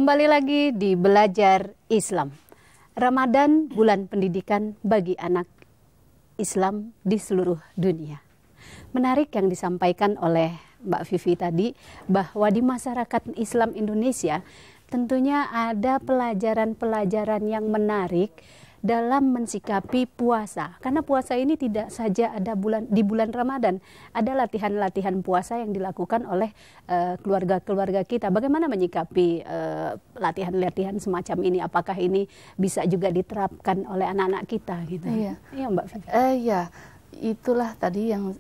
Kembali lagi di Belajar Islam. Ramadan bulan pendidikan bagi anak Islam di seluruh dunia. Menarik yang disampaikan oleh Mbak Vivi tadi, bahwa di masyarakat Islam Indonesia tentunya ada pelajaran-pelajaran yang menarik dalam mensikapi puasa. Karena puasa ini tidak saja ada di bulan Ramadan, ada latihan-latihan puasa yang dilakukan oleh keluarga-keluarga kita. Bagaimana menyikapi latihan-latihan semacam ini? Apakah ini bisa juga diterapkan oleh anak-anak kita gitu? Iya, iya Mbak Vivi. Iya, itulah tadi yang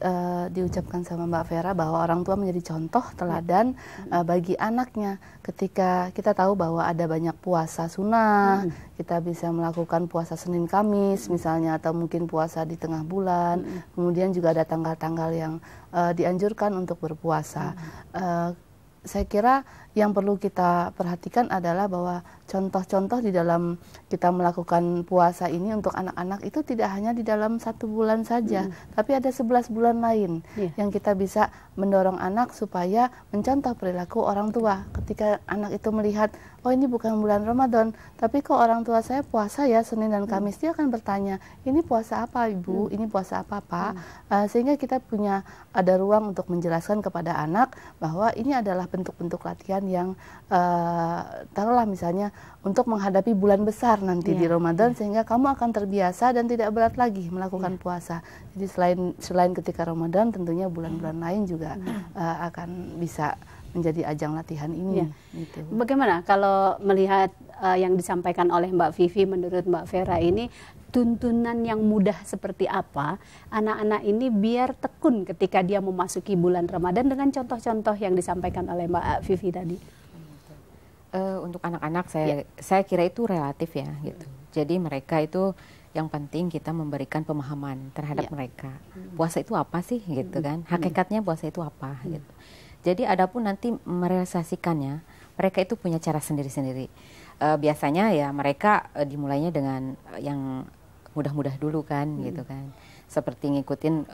diucapkan sama Mbak Vera, bahwa orang tua menjadi contoh teladan bagi anaknya. Ketika kita tahu bahwa ada banyak puasa sunnah, kita bisa melakukan puasa Senin Kamis misalnya, atau mungkin puasa di tengah bulan. Kemudian juga ada tanggal-tanggal yang dianjurkan untuk berpuasa. Saya kira yang perlu kita perhatikan adalah bahwa contoh-contoh di dalam kita melakukan puasa ini untuk anak-anak itu tidak hanya di dalam 1 bulan saja, tapi ada 11 bulan lain yang kita bisa mendorong anak supaya mencontoh perilaku orang tua. Ketika anak itu melihat, oh ini bukan bulan Ramadan, tapi kok orang tua saya puasa ya Senin dan Kamis, dia akan bertanya, ini puasa apa Ibu, ini puasa apa Pak? Sehingga kita ada ruang untuk menjelaskan kepada anak bahwa ini adalah bentuk-bentuk latihan yang taruhlah misalnya untuk menghadapi bulan besar nanti di Ramadan, sehingga kamu akan terbiasa dan tidak berat lagi melakukan puasa. Jadi selain ketika Ramadan, tentunya bulan-bulan lain juga akan bisa menjadi ajang latihan ini. Gitu. Bagaimana kalau melihat yang disampaikan oleh Mbak Vivi, menurut Mbak Vera ini tuntunan yang mudah seperti apa anak-anak ini biar tekun ketika dia memasuki bulan Ramadan dengan contoh-contoh yang disampaikan oleh Mbak Vivi tadi? Untuk anak-anak saya kira itu relatif ya gitu. Jadi mereka itu yang penting kita memberikan pemahaman terhadap mereka. Puasa itu apa sih gitu kan? Hakikatnya puasa itu apa gitu. Jadi adapun nanti merealisasikannya, mereka itu punya cara sendiri-sendiri. Biasanya ya mereka dimulainya dengan yang mudah-mudah dulu kan gitu kan. Seperti ngikutin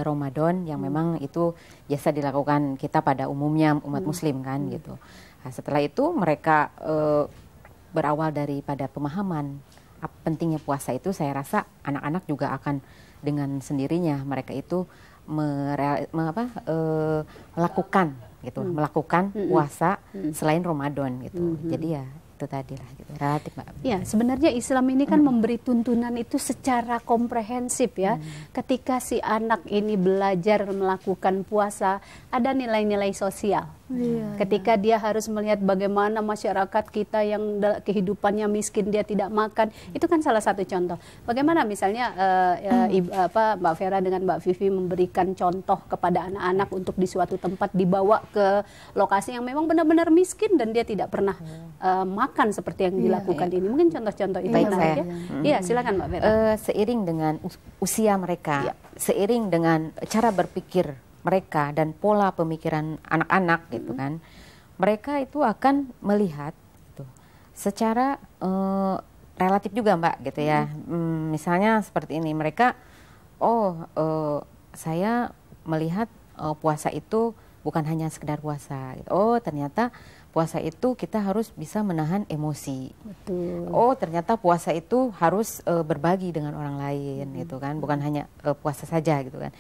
Ramadan yang memang itu biasa dilakukan kita pada umumnya umat muslim kan gitu. Nah, setelah itu mereka berawal daripada pemahaman pentingnya puasa itu, saya rasa anak-anak juga akan dengan sendirinya mereka itu melakukan gitu, melakukan puasa selain Ramadan gitu. Jadi ya itu tadi lah gitu, relatif Mbak. Ya, sebenarnya Islam ini kan memberi tuntunan itu secara komprehensif ya. Ketika si anak ini belajar melakukan puasa, ada nilai-nilai sosial. Ketika dia harus melihat bagaimana masyarakat kita yang kehidupannya miskin, dia tidak makan, itu kan salah satu contoh. Bagaimana misalnya Mbak Vera dengan Mbak Vivi memberikan contoh kepada anak-anak untuk di suatu tempat dibawa ke lokasi yang memang benar-benar miskin dan dia tidak pernah makan seperti yang dilakukan ini. Mungkin contoh-contoh itu menarik ya. Iya, silakan Mbak Vera. Seiring dengan usia mereka, seiring dengan cara berpikir mereka dan pola pemikiran anak-anak gitu kan, mereka itu akan melihat gitu, secara relatif juga Mbak gitu ya. Misalnya seperti ini, mereka saya melihat puasa itu bukan hanya sekedar puasa gitu. Oh ternyata puasa itu kita harus bisa menahan emosi. Betul. Oh ternyata puasa itu harus berbagi dengan orang lain gitu kan, bukan hanya puasa saja gitu kan.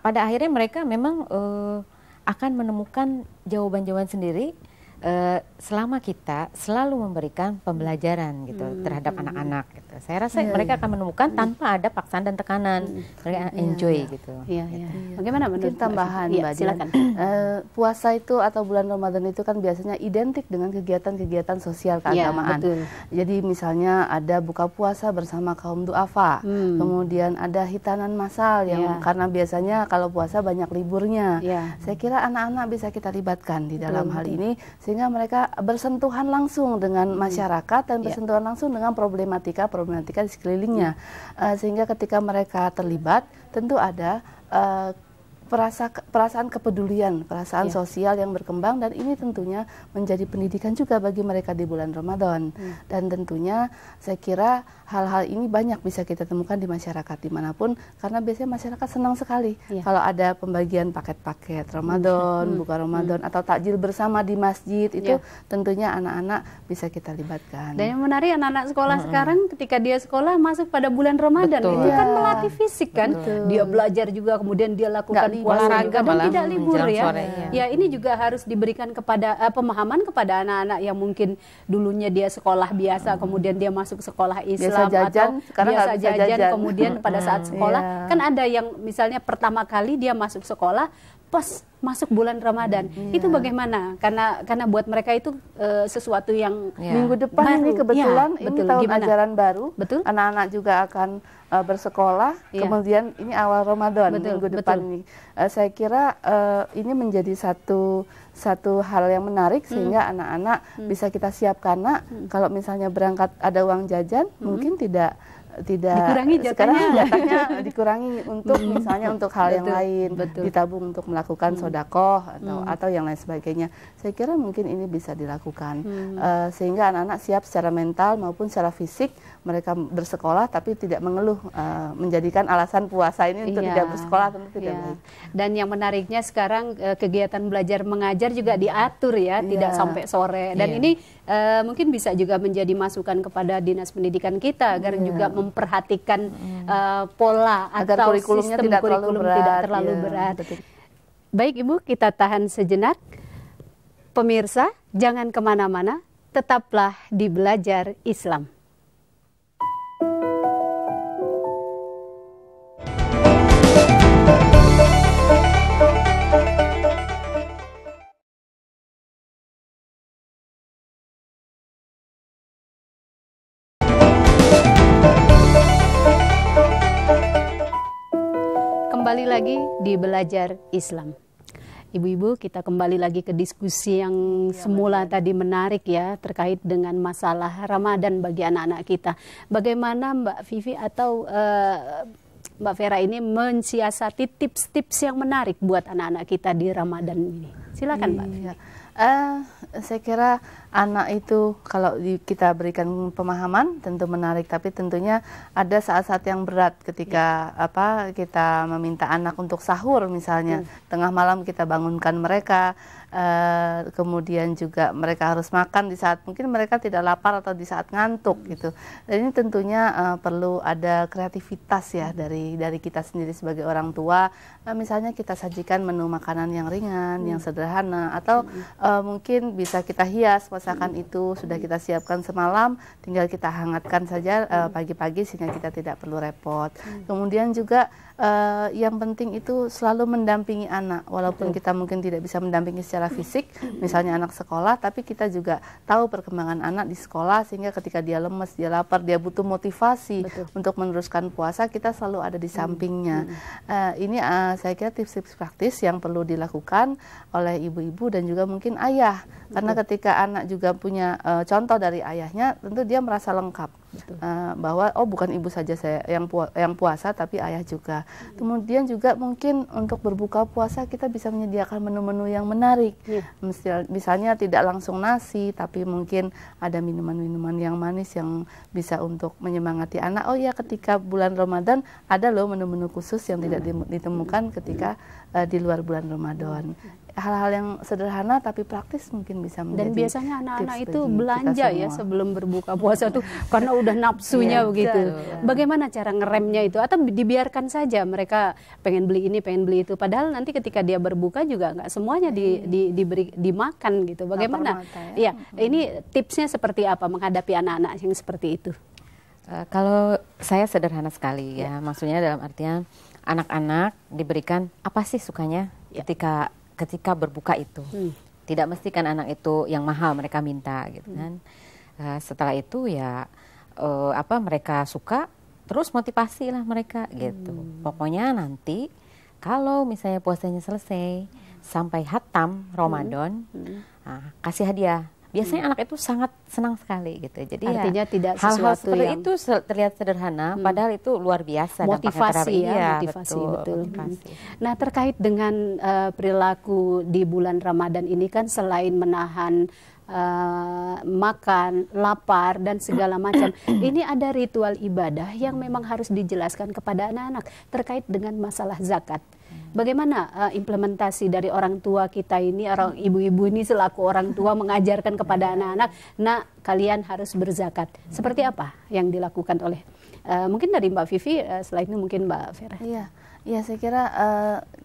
Pada akhirnya mereka memang akan menemukan jawaban-jawaban sendiri selama kita selalu memberikan pembelajaran gitu terhadap anak-anak gitu. Saya rasa mereka akan menemukan tanpa ada paksaan dan tekanan. Mereka enjoy gitu. Bagaimana menurut tambahan Mbak silakan. Puasa itu atau bulan Ramadan itu kan biasanya identik dengan kegiatan-kegiatan sosial keagamaan. Jadi misalnya ada buka puasa bersama kaum duafa, kemudian ada hitanan massal yang karena biasanya kalau puasa banyak liburnya. Saya kira anak-anak bisa kita libatkan di dalam hal ini, sehingga mereka bersentuhan langsung dengan masyarakat dan bersentuhan langsung dengan problematika di sekelilingnya. Sehingga ketika mereka terlibat, tentu ada perasaan kepedulian, perasaan Ya. sosial yang berkembang, dan ini tentunya menjadi pendidikan juga bagi mereka di bulan Ramadan. Dan tentunya saya kira hal-hal ini banyak bisa kita temukan di masyarakat dimanapun, karena biasanya masyarakat senang sekali kalau ada pembagian paket-paket Ramadan, buka Ramadan, atau takjil bersama di masjid, itu tentunya anak-anak bisa kita libatkan. Dan yang menarik anak-anak sekolah sekarang ketika dia sekolah masuk pada bulan Ramadan, Betul. itu kan Iya. melatih fisik kan. Betul. Dia belajar juga, kemudian dia lakukan Nggak libur. puasa Olahraga juga, dan malah tidak libur menjelang ya. sore, ya. Ya, ini juga harus diberikan kepada pemahaman kepada anak-anak yang mungkin dulunya dia sekolah biasa, kemudian dia masuk sekolah Islam, Biasa jajan, atau sekarang biasa nggak bisa jajan, jajan. kemudian pada saat sekolah Iya. kan ada yang misalnya pertama kali dia masuk sekolah pas masuk bulan Ramadan. Itu bagaimana? Karena buat mereka itu sesuatu yang Ya. Minggu depan ini baru. kebetulan Ya, ini betul. tahun Gimana? ajaran baru. Betul. Anak-anak juga akan bersekolah. Iya. Kemudian ini awal Ramadan, Betul, minggu depan betul. ini. Saya kira ini menjadi satu hal yang menarik sehingga anak-anak bisa kita siapkan. Kalau misalnya berangkat ada uang jajan, mungkin tidak Dikurangi jatahnya. sekarang jatahnya dikurangi untuk misalnya untuk hal yang Betul, lain, betul. ditabung untuk melakukan sodakoh atau yang lain sebagainya. Saya kira mungkin ini bisa dilakukan sehingga anak-anak siap secara mental maupun secara fisik. Mereka bersekolah tapi tidak mengeluh, menjadikan alasan puasa ini untuk Iya, tidak bersekolah tentu tidak iya. baik. Dan yang menariknya sekarang kegiatan belajar mengajar juga diatur ya, tidak Iya. sampai sore. Dan Iya. ini mungkin bisa juga menjadi masukan kepada dinas pendidikan kita agar juga memperhatikan pola Agar atau kurikulumnya sistem tidak terlalu kurikulum berat, tidak terlalu ya, berat. betul. Baik Ibu, kita tahan sejenak. Pemirsa, jangan kemana-mana, tetaplah di Belajar Islam. Kembali lagi di Belajar Islam. Ibu-ibu, kita kembali lagi ke diskusi yang semula tadi menarik ya, terkait dengan masalah Ramadan bagi anak-anak kita. Bagaimana Mbak Vivi atau Mbak Vera ini mensiasati tips-tips yang menarik buat anak-anak kita di Ramadan ini? Silakan Mbak Vivi. Iya. Saya kira anak itu kalau kita berikan pemahaman tentu menarik, tapi tentunya ada saat-saat yang berat ketika kita meminta anak untuk sahur misalnya, tengah malam kita bangunkan mereka, kemudian juga mereka harus makan di saat mungkin mereka tidak lapar atau di saat ngantuk gitu. Dan ini tentunya perlu ada kreativitas ya dari kita sendiri sebagai orang tua. Misalnya kita sajikan menu makanan yang ringan, yang sederhana, atau mungkin bisa kita hias masakan itu sudah kita siapkan semalam, tinggal kita hangatkan saja pagi-pagi sehingga kita tidak perlu repot. Kemudian juga yang penting itu selalu mendampingi anak, walaupun kita mungkin tidak bisa mendampingi secara fisik, misalnya anak sekolah, tapi kita juga tahu perkembangan anak di sekolah sehingga ketika dia lemes, dia lapar, dia butuh motivasi untuk meneruskan puasa, kita selalu ada di sampingnya. Ini saya kira tips-tips praktis yang perlu dilakukan oleh ibu-ibu dan juga mungkin ayah, karena ketika anak juga punya contoh dari ayahnya, tentu dia merasa lengkap. Bahwa bukan ibu saja saya yang puasa tapi ayah juga. Kemudian juga mungkin untuk berbuka puasa kita bisa menyediakan menu-menu yang menarik. Misalnya tidak langsung nasi tapi mungkin ada minuman-minuman yang manis yang bisa untuk menyemangati anak. Oh ya, ketika bulan Ramadan ada loh menu-menu khusus yang tidak ditemukan ketika di luar bulan Ramadan. Hal-hal yang sederhana tapi praktis mungkin bisa menjadi. Dan biasanya anak-anak tips itu bagi belanja kita ya semua. sebelum berbuka puasa tuh karena udah nafsunya Iya, begitu. betul. Bagaimana cara ngeremnya itu? Atau dibiarkan saja mereka pengen beli ini, pengen beli itu. Padahal nanti ketika dia berbuka juga nggak semuanya diberi dimakan gitu. Bagaimana? Lapar mata Iya, ya. ini tipsnya seperti apa menghadapi anak-anak yang seperti itu? Kalau saya sederhana sekali ya, maksudnya dalam artian anak-anak diberikan apa sih sukanya ketika berbuka itu. Tidak mesti kan anak itu yang mahal mereka minta gitu kan. Setelah itu ya mereka suka, terus motivasi lah mereka gitu. Pokoknya nanti kalau misalnya puasanya selesai sampai hatam Ramadan, kasih hadiah biasanya anak itu sangat senang sekali gitu. Jadi artinya tidak hal-hal sesuatu seperti yang itu terlihat sederhana, padahal itu luar biasa. motivasi ya, iya, motivasi betul. Motivasi. Nah, terkait dengan perilaku di bulan Ramadan ini kan selain menahan makan, lapar dan segala macam, ini ada ritual ibadah yang memang harus dijelaskan kepada anak-anak terkait dengan masalah zakat. Bagaimana implementasi dari orang tua kita ini, orang ibu-ibu ini selaku orang tua mengajarkan kepada anak-anak, nah kalian harus berzakat. Seperti apa yang dilakukan oleh mungkin dari Mbak Vivi, selain itu mungkin Mbak Vera. Iya, saya kira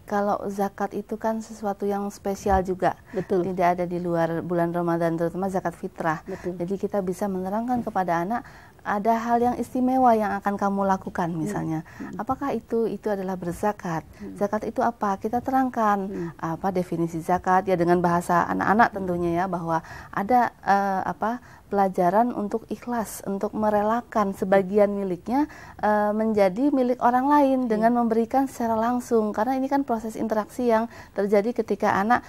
kalau zakat itu kan sesuatu yang spesial juga. Betul. Tidak ada di luar bulan Ramadan, terutama zakat fitrah. Betul. Jadi kita bisa menerangkan kepada anak ada hal yang istimewa yang akan kamu lakukan misalnya. Apakah itu adalah berzakat? Zakat itu apa? Kita terangkan apa definisi zakat ya dengan bahasa anak-anak tentunya ya, bahwa ada pelajaran untuk ikhlas, untuk merelakan sebagian miliknya menjadi milik orang lain dengan memberikan secara langsung, karena ini kan proses interaksi yang terjadi ketika anak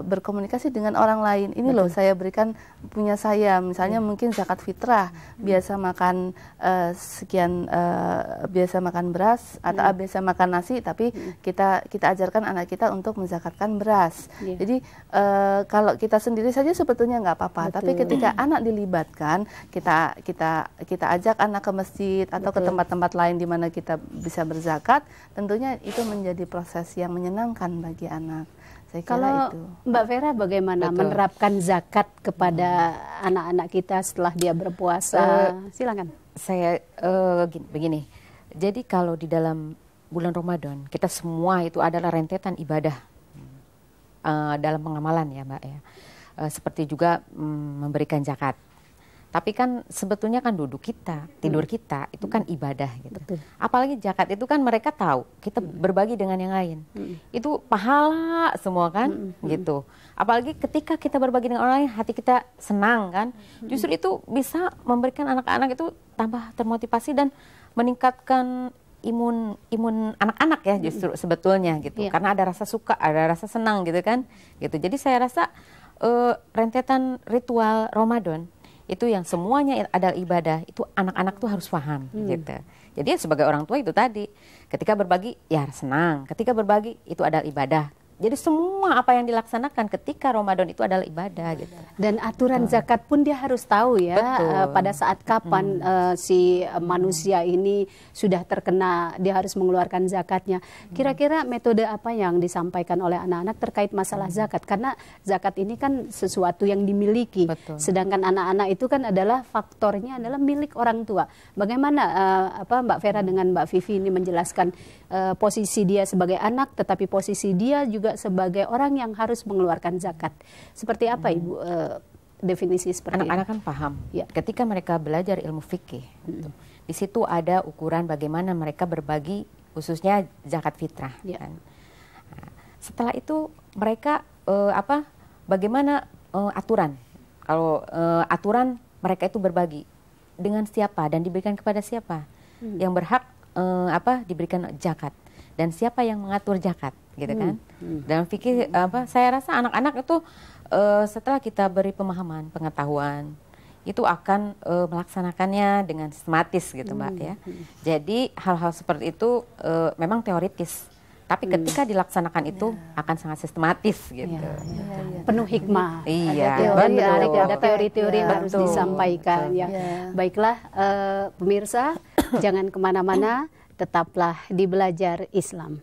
berkomunikasi dengan orang lain. Ini loh saya berikan punya saya, misalnya mungkin zakat fitrah, biasa makan sekian, biasa makan beras atau biasa makan nasi, tapi kita ajarkan anak kita untuk menzakatkan beras. Jadi kalau kita sendiri saja sebetulnya nggak apa-apa, tapi ketika anak dilibatkan, kita ajak anak ke masjid atau ke tempat-tempat lain di mana kita bisa berzakat, tentunya itu menjadi proses yang menyenangkan bagi anak. Saya kira Kalau itu. Mbak Vera bagaimana menerapkan zakat kepada anak-anak kita setelah dia berpuasa? Silakan. Saya begini, jadi kalau di dalam bulan Ramadan kita semua itu adalah rentetan ibadah dalam pengamalan ya Mbak ya. Seperti juga memberikan zakat. Tapi kan sebetulnya kan duduk kita, tidur kita itu kan ibadah gitu. Betul. Apalagi zakat itu kan mereka tahu kita berbagi dengan yang lain. Itu pahala semua kan gitu. Apalagi ketika kita berbagi dengan orang lain, hati kita senang kan. Justru itu bisa memberikan anak-anak itu tambah termotivasi dan meningkatkan imun anak-anak ya justru sebetulnya gitu. Karena ada rasa suka, ada rasa senang gitu kan. Gitu. Jadi saya rasa rentetan ritual Ramadan itu yang semuanya adalah ibadah, itu anak-anak tuh harus paham gitu. Jadi sebagai orang tua itu tadi, ketika berbagi ya senang, ketika berbagi itu adalah ibadah. Jadi semua apa yang dilaksanakan ketika Ramadan itu adalah ibadah gitu. Dan aturan zakat pun dia harus tahu ya pada saat kapan si manusia ini sudah terkena, dia harus mengeluarkan zakatnya. Kira-kira metode apa yang disampaikan oleh anak-anak terkait masalah zakat? Karena zakat ini kan sesuatu yang dimiliki. Sedangkan anak-anak itu kan adalah faktornya adalah milik orang tua. Bagaimana Mbak Vera dengan Mbak Vivi ini menjelaskan posisi dia sebagai anak, tetapi posisi dia juga sebagai orang yang harus mengeluarkan zakat. Seperti apa Ibu definisi seperti ini? Anak-anak kan paham. Ketika mereka belajar ilmu fikih, di situ ada ukuran bagaimana mereka berbagi, khususnya zakat fitrah. Kan? Nah, setelah itu mereka bagaimana aturan? Kalau aturan mereka itu berbagi dengan siapa dan diberikan kepada siapa yang berhak diberikan zakat dan siapa yang mengatur zakat gitu kan. Dalam fikih saya rasa anak-anak itu setelah kita beri pemahaman, pengetahuan itu akan melaksanakannya dengan sistematis gitu Mbak ya. Jadi hal-hal seperti itu memang teoritis, tapi ketika dilaksanakan itu akan sangat sistematis gitu. Penuh hikmah. Ada teori-teori yang harus disampaikan ya. Baiklah pemirsa, jangan kemana-mana, tetaplah di Belajar Islam.